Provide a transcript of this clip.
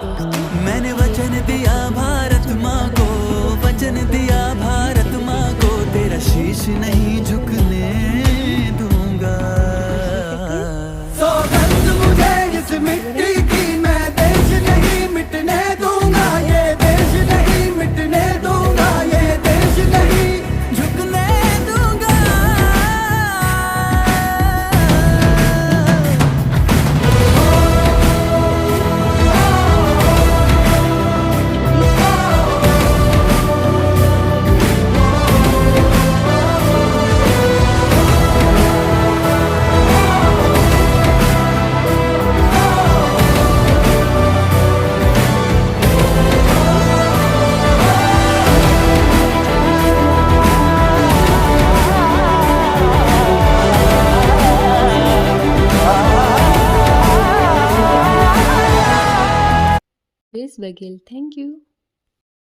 दोस्तों। मैंने वचन दिया भारत माँ को, वचन दिया भारत माँ को, तेरा शीश नहीं झुकने दूंगा। सौगंध मुझे इस मिट्टी की, मैं देश नहीं मिटने दूंगा, ये देश नहीं मिटने दूंगा, ये देश नहीं झुकने दूंगा। बेस बघेल, थँक यू.